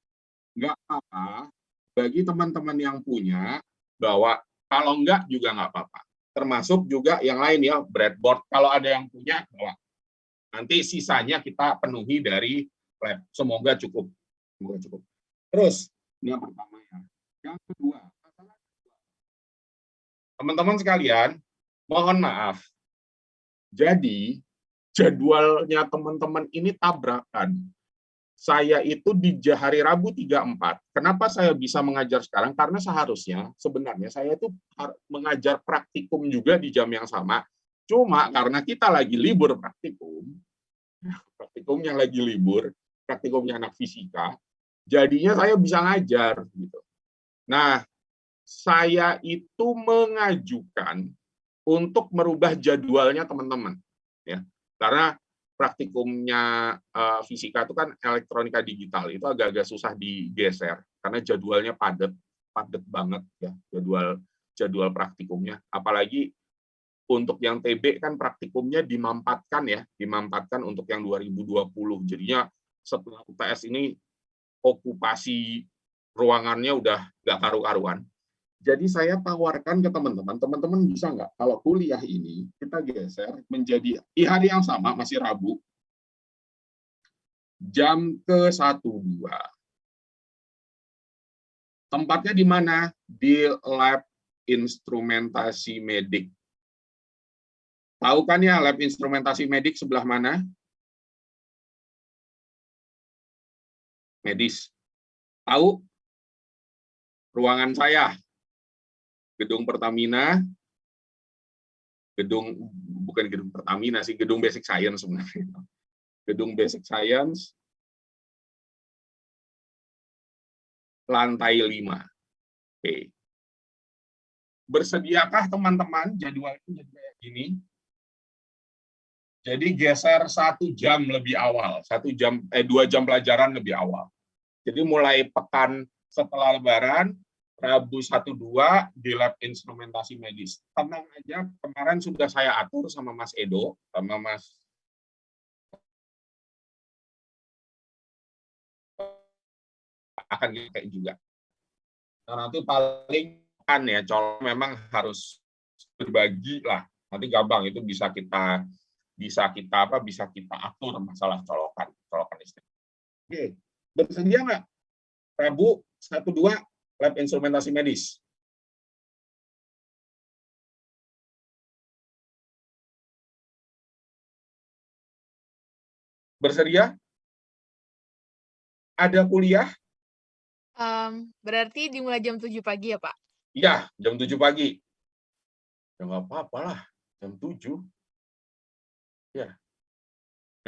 Speaker 1: Nggak apa-apa bagi teman-teman yang punya bawa, kalau enggak juga nggak apa-apa. Termasuk juga yang lain ya, breadboard. Kalau ada yang punya bawa. Nanti sisanya kita penuhi dari lab. Semoga cukup. Semoga cukup. Terus, ini yang pertama ya. Yang kedua, teman-teman sekalian, mohon maaf. Jadi, jadwalnya teman-teman ini tabrakan. Saya itu di hari Rabu 34. Kenapa saya bisa mengajar sekarang? Karena seharusnya, sebenarnya saya itu mengajar praktikum juga di jam yang sama. Cuma karena kita lagi libur praktikumnya lagi libur, praktikumnya anak fisika, jadinya saya bisa ngajar gitu. Nah, saya itu mengajukan untuk merubah jadwalnya teman-teman, ya, karena praktikumnya fisika itu kan elektronika digital, itu agak-agak susah digeser karena jadwalnya padat banget ya, jadwal praktikumnya, apalagi untuk yang TB kan praktikumnya dimampatkan untuk yang 2020. Jadinya setelah UTS ini okupasi ruangannya udah nggak karu-karuan. Jadi saya tawarkan ke teman-teman bisa nggak kalau kuliah ini kita geser menjadi di hari yang sama, masih Rabu, jam ke 1-2. Tempatnya di mana? Di lab instrumentasi medik. Tahu kan ya lab instrumentasi medik sebelah mana? Medis. Tahu? Ruangan saya. Gedung Pertamina. Bukan gedung Pertamina sih, gedung Basic Science sebenarnya. Gedung Basic Science. Lantai 5. Oke. Bersediakah teman-teman jadwal itu jadi kayak gini? Jadi geser 1 jam lebih awal, 2 jam pelajaran lebih awal. Jadi mulai pekan setelah Lebaran, Rabu 1-2 di lab instrumentasi medis. Tenang aja, kemarin sudah saya atur sama Mas Edo, sama Mas akan kayak juga. Nah, nanti paling kan ya, memang harus berbagi lah. Nanti gampang itu bisa kita atur masalah colokan listrik. Oke, bersedia nggak? Rabu 1-2 lab instrumentasi medis. Bersedia? Ada kuliah?
Speaker 3: Berarti dimulai jam 7 pagi ya, Pak?
Speaker 1: Iya, jam 7 pagi. Ya nggak apa-apa lah, jam 7. Ya.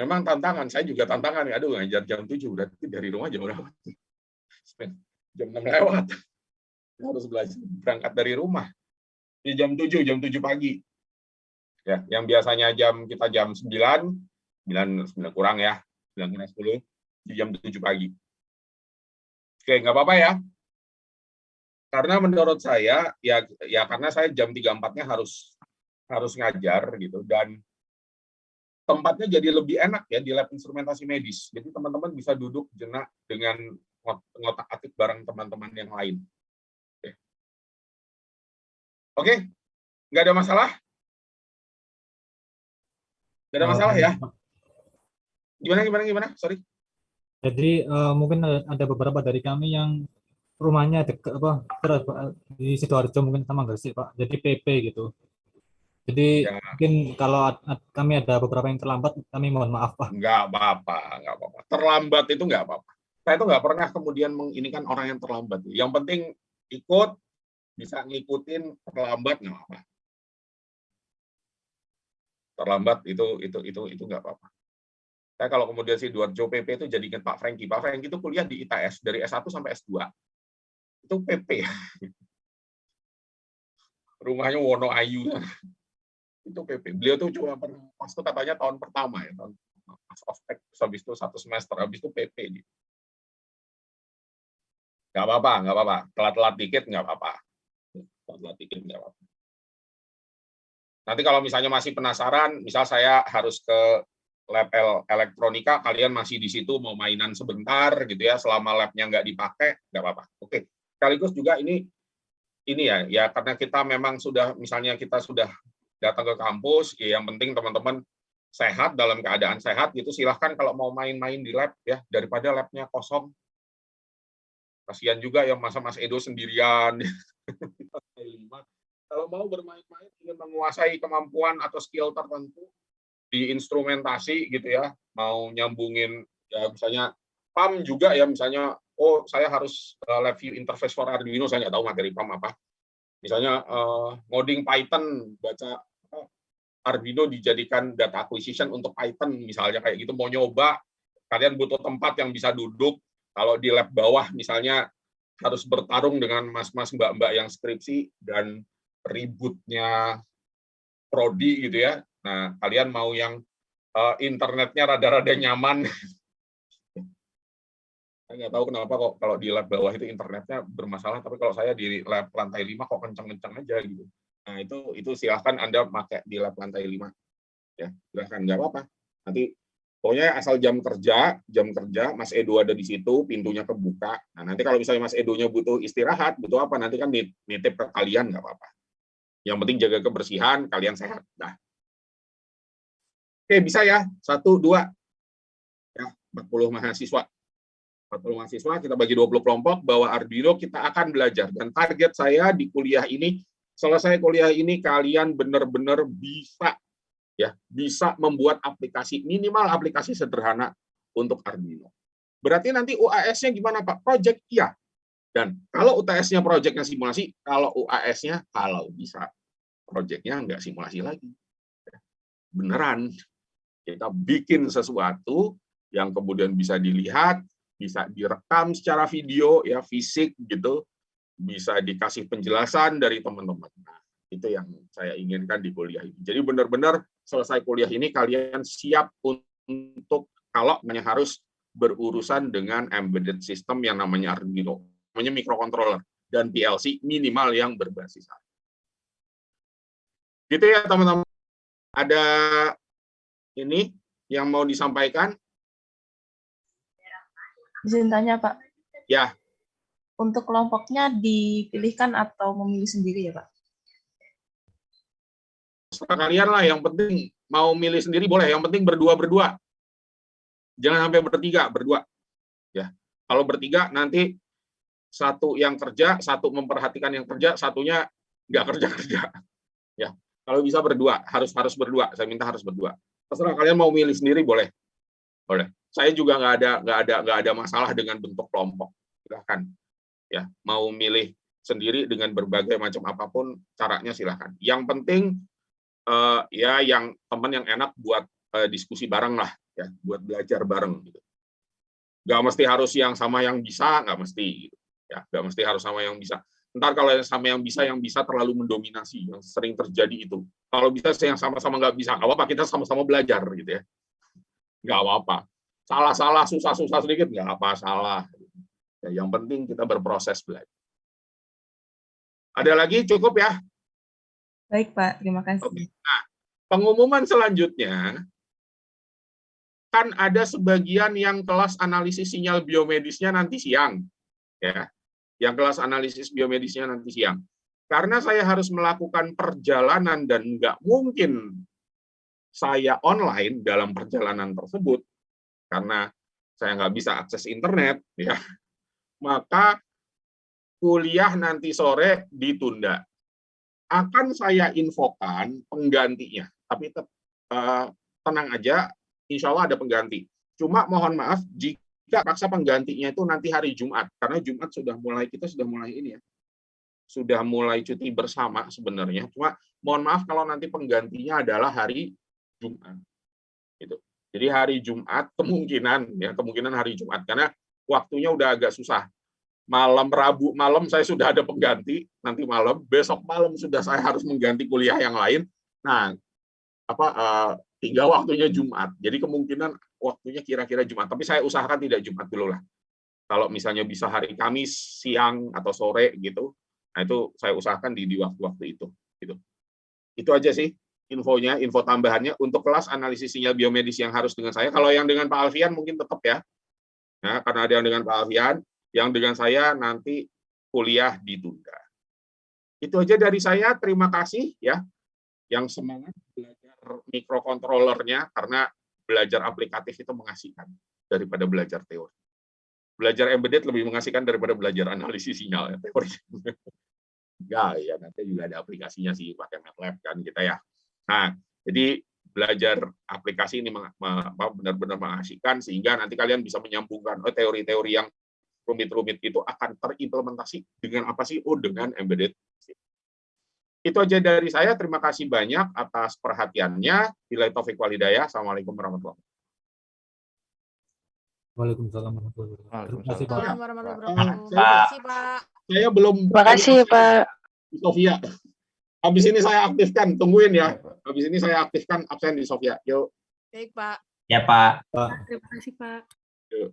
Speaker 1: Memang tantangan, saya juga tantangan. Aduh, ngajar jam 7, berarti dari rumah jam berapa? Jam 6 lewat. Harus belajar berangkat dari rumah. Di jam 7 pagi. Ya, yang biasanya kita jam 9 kurang ya, 9:10, di jam 7 pagi. Oke, nggak apa-apa ya. Karena menurut saya, ya karena saya jam 3-4-nya harus ngajar gitu, dan tempatnya jadi lebih enak ya di lab instrumentasi medis. Jadi teman-teman bisa duduk jenak dengan ngotak-atik bareng teman-teman yang lain. Oke, nggak ada masalah? Nggak ada masalah ya? Gimana? Sorry.
Speaker 4: Jadi mungkin ada beberapa dari kami yang rumahnya dekat di Sidoarjo mungkin sama nggak sih Pak? Jadi PP gitu. Jadi
Speaker 1: Ya,
Speaker 4: mungkin kalau kami ada beberapa yang terlambat, kami mohon maaf Pak.
Speaker 1: nggak apa-apa. Terlambat itu nggak apa-apa. Saya itu nggak pernah kemudian menginikan orang yang terlambat. Yang penting ikut, bisa ngikutin, terlambat nggak apa-apa. Terlambat itu nggak apa-apa. Saya kalau kemudian Sidoarjo PP itu jadi ingat Pak Franky. Pak Franky itu kuliah di ITS dari S1 sampai S2. Itu PP. Rumahnya Wonoayu. Itu PP. Beliau tuh cuma pas itu katanya tahun pertama ya, tahun ospek, habis itu 1 semester, habis itu PP. Nggak apa-apa. Telat-telat dikit nggak apa-apa. Telat-telat dikit nggak apa-apa. Nanti kalau misalnya masih penasaran, misal saya harus ke lab elektronika, kalian masih di situ mau mainan sebentar gitu ya, selama labnya nggak dipakai, nggak apa-apa. Oke. Sekaligus juga ini ya karena kita memang sudah, misalnya kita sudah datang ke kampus, ya yang penting teman-teman sehat, dalam keadaan sehat gitu, silahkan kalau mau main-main di lab ya, daripada labnya kosong. Kasihan juga yang masa Mas Edo sendirian. Kalau mau bermain-main, ingin menguasai kemampuan atau skill tertentu di instrumentasi gitu ya, mau nyambungin ya misalnya PAM juga ya, misalnya saya harus lab view interface for Arduino, saya nggak tahu materi PAM apa. Misalnya ngoding Python, baca Arduino dijadikan data acquisition untuk Python misalnya kayak gitu, mau nyoba, kalian butuh tempat yang bisa duduk. Kalau di lab bawah misalnya harus bertarung dengan mas-mas mbak-mbak yang skripsi dan ributnya prodi gitu ya. Nah, kalian mau yang internetnya rada-rada nyaman. Saya nggak tahu kenapa kok kalau di lab bawah itu internetnya bermasalah, tapi kalau saya di lab lantai 5 kok kencang-kencang aja gitu. Nah, itu silahkan Anda pakai di lab lantai 5. Ya, silahkan, nggak apa-apa. Nanti pokoknya asal jam kerja Mas Edo ada di situ, pintunya kebuka. Nah, nanti kalau misalnya Mas Edonya butuh istirahat, butuh apa, nanti kan nitip ke kalian, nggak apa-apa. Yang penting jaga kebersihan, kalian sehat. Nah. Oke, bisa ya? 1, 2. Ya, 40 mahasiswa. 40 mahasiswa, kita bagi 20 kelompok, bawa Arduino, kita akan belajar. Dan target saya di kuliah ini, selesai kuliah ini, kalian benar-benar bisa membuat aplikasi, minimal aplikasi sederhana untuk Arduino. Berarti nanti UAS-nya gimana Pak? Project, iya. Dan kalau UTS-nya project-nya simulasi, kalau UAS-nya kalau bisa project-nya nggak simulasi lagi. Beneran. Kita bikin sesuatu yang kemudian bisa dilihat, bisa direkam secara video, ya fisik gitu, bisa dikasih penjelasan dari teman-teman. Nah, itu yang saya inginkan di kuliah ini. Jadi benar-benar selesai kuliah ini kalian siap untuk kalau harus berurusan dengan embedded system yang namanya Arduino, namanya microcontroller dan PLC minimal yang berbasis Arduino. Gitu ya teman-teman. Ada ini yang mau disampaikan?
Speaker 5: Izin tanya Pak.
Speaker 1: Ya.
Speaker 5: Untuk kelompoknya dipilihkan atau memilih sendiri ya Pak?
Speaker 1: Kalian lah, yang penting mau milih sendiri boleh, yang penting berdua. Jangan sampai bertiga, berdua. Ya. Kalau bertiga nanti satu yang kerja, satu memperhatikan yang kerja, satunya nggak kerja. Ya. Kalau bisa berdua, harus berdua. Saya minta harus berdua. Terserah kalian mau milih sendiri boleh. Saya juga nggak ada masalah dengan bentuk kelompok. Silahkan. Ya, mau milih sendiri dengan berbagai macam apapun caranya silahkan. Yang penting ya yang teman yang enak buat diskusi bareng lah, ya, buat belajar bareng gitu. Nggak mesti harus yang sama yang bisa, nggak mesti gitu. Ya, nggak mesti harus sama yang bisa. Ntar kalau yang sama yang bisa terlalu mendominasi, yang sering terjadi itu. Kalau bisa yang sama-sama nggak bisa, nggak apa-apa, kita sama-sama belajar gitu ya. Nggak apa-apa. Salah-salah, susah-susah sedikit, nggak apa salah. Ya, yang penting kita berproses belajar. Ada lagi? Cukup ya?
Speaker 5: Baik Pak, terima kasih.
Speaker 1: Oke. Nah, pengumuman selanjutnya, kan ada sebagian yang kelas analisis sinyal biomedisnya nanti siang. Ya, yang kelas analisis biomedisnya nanti siang. Karena saya harus melakukan perjalanan dan nggak mungkin saya online dalam perjalanan tersebut, karena saya nggak bisa akses internet, ya, maka kuliah nanti sore ditunda. Akan saya infokan penggantinya, tapi tenang aja, insya Allah ada pengganti. Cuma mohon maaf jika paksa penggantinya itu nanti hari Jumat, karena Jumat kita sudah mulai ini ya, sudah mulai cuti bersama sebenarnya. Cuma mohon maaf kalau nanti penggantinya adalah hari Jumat. Gitu. Jadi hari Jumat kemungkinan hari Jumat karena waktunya udah agak susah. Malam Rabu malam saya sudah ada pengganti, nanti malam, besok malam sudah saya harus mengganti kuliah yang lain. Nah, tinggal waktunya Jumat. Jadi kemungkinan waktunya kira-kira Jumat, tapi saya usahakan tidak Jumat dulu lah. Kalau misalnya bisa hari Kamis siang atau sore gitu, nah itu saya usahakan di waktu-waktu itu. Gitu. Itu aja sih infonya, info tambahannya untuk kelas analisis sinyal biomedis yang harus dengan saya. Kalau yang dengan Pak Alfian mungkin tetap ya, karena ada yang dengan Pak Alfian, yang dengan saya nanti kuliah ditunda. Itu aja dari saya. Terima kasih ya, yang semangat belajar mikrokontrolernya karena belajar aplikatif itu mengasihkan daripada belajar teori. Belajar embedded lebih mengasihkan daripada belajar analisis sinyal ya, teori. Enggak ya, nanti juga ada aplikasinya sih pakai MATLAB kan kita ya. Nah, jadi belajar aplikasi ini benar-benar mengasihkan sehingga nanti kalian bisa menyambungkan teori-teori yang rumit-rumit itu akan terimplementasi dengan apa sih? Oh, dengan embedded. Itu aja dari saya. Terima kasih banyak atas perhatiannya. Billahi taufiq wal hidayah. Assalamualaikum warahmatullahi wabarakatuh.
Speaker 4: Waalaikumsalam warahmatullahi wabarakatuh. Terima kasih, Pak.
Speaker 3: Assalamualaikum warahmatullahi wabarakatuh.
Speaker 1: Saya-
Speaker 3: Terima kasih, Pak.
Speaker 1: Saya belum.
Speaker 6: Terima kasih, Pak.
Speaker 1: Sofia. Habis ini saya aktifkan. Tungguin ya. Habis ini saya aktifkan absen di Sofia. Yuk.
Speaker 3: Baik, Pak.
Speaker 6: Ya, Pak.
Speaker 4: Pak.
Speaker 5: Terima kasih, Pak.
Speaker 1: Yuk.